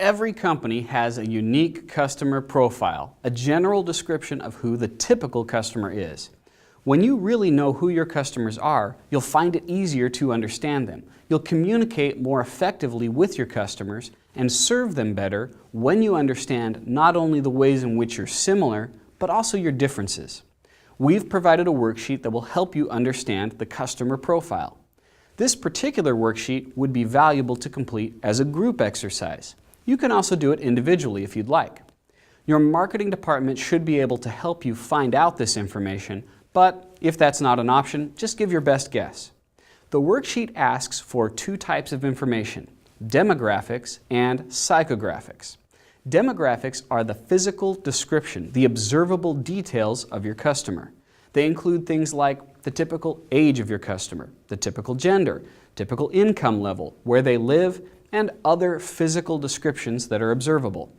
Every company has a unique customer profile, a general description of who the typical customer is. When you really know who your customers are, you'll find it easier to understand them. You'll communicate more effectively with your customers and serve them better when you understand not only the ways in which you're similar, but also your differences. We've provided a worksheet that will help you understand the customer profile. This particular worksheet would be valuable to complete as a group exercise. You can also do it individually if you'd like. Your marketing department should be able to help you find out this information, but if that's not an option, just give your best guess. The worksheet asks for two types of information: demographics and psychographics. Demographics are the physical description, the observable details of your customer. They include things like the typical age of your customer, the typical gender, typical income level, where they live, and other physical descriptions that are observable.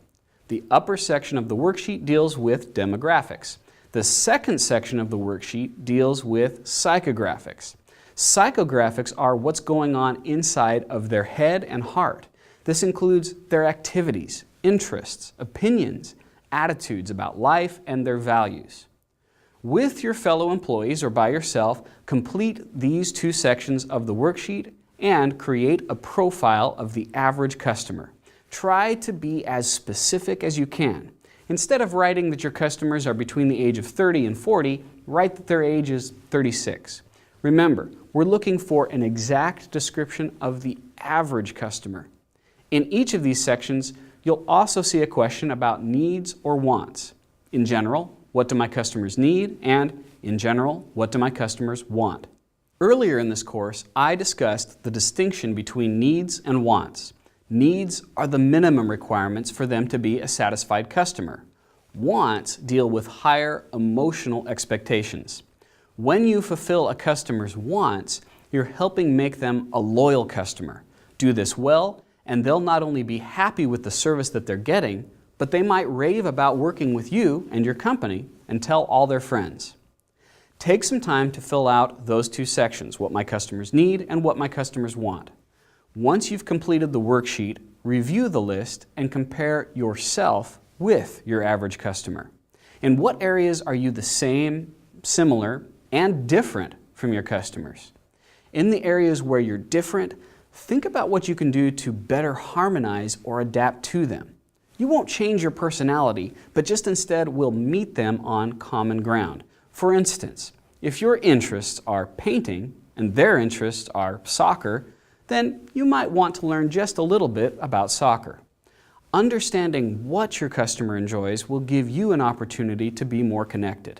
The upper section of the worksheet deals with demographics. The second section of the worksheet deals with psychographics. Psychographics are what's going on inside of their head and heart. This includes their activities, interests, opinions, attitudes about life, and their values. With your fellow employees or by yourself, complete these two sections of the worksheet and create a profile of the average customer. Try to be as specific as you can. Instead of writing that your customers are between the age of 30 and 40, write that their age is 36. Remember, we're looking for an exact description of the average customer. In each of these sections, you'll also see a question about needs or wants. In general, what do my customers need? And in general, what do my customers want? Earlier in this course, I discussed the distinction between needs and wants. Needs are the minimum requirements for them to be a satisfied customer. Wants deal with higher emotional expectations. When you fulfill a customer's wants, you're helping make them a loyal customer. Do this well, and they'll not only be happy with the service that they're getting, but they might rave about working with you and your company and tell all their friends. Take some time to fill out those two sections, what my customers need and what my customers want. Once you've completed the worksheet, review the list and compare yourself with your average customer. In what areas are you the same, similar, and different from your customers? In the areas where you're different, think about what you can do to better harmonize or adapt to them. You won't change your personality, but just instead will meet them on common ground. For instance, if your interests are painting and their interests are soccer, then you might want to learn just a little bit about soccer. Understanding what your customer enjoys will give you an opportunity to be more connected.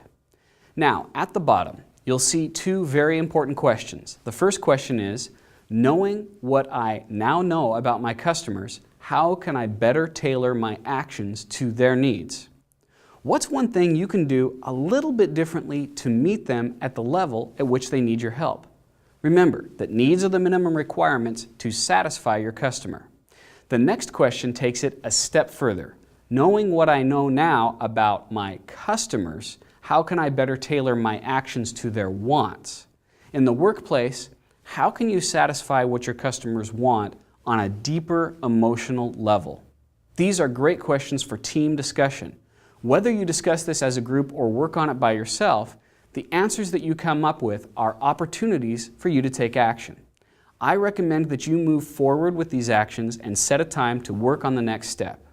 Now, at the bottom, you'll see two very important questions. The first question is, knowing what I now know about my customers, how can I better tailor my actions to their needs? What's one thing you can do a little bit differently to meet them at the level at which they need your help? Remember that needs are the minimum requirements to satisfy your customer. The next question takes it a step further. Knowing what I know now about my customers, how can I better tailor my actions to their wants? In the workplace, how can you satisfy what your customers want on a deeper emotional level? These are great questions for team discussion. Whether you discuss this as a group or work on it by yourself, the answers that you come up with are opportunities for you to take action. I recommend that you move forward with these actions and set a time to work on the next step.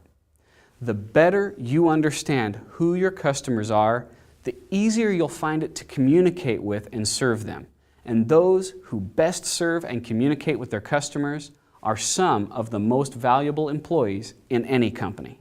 The better you understand who your customers are, the easier you'll find it to communicate with and serve them. And those who best serve and communicate with their customers are some of the most valuable employees in any company.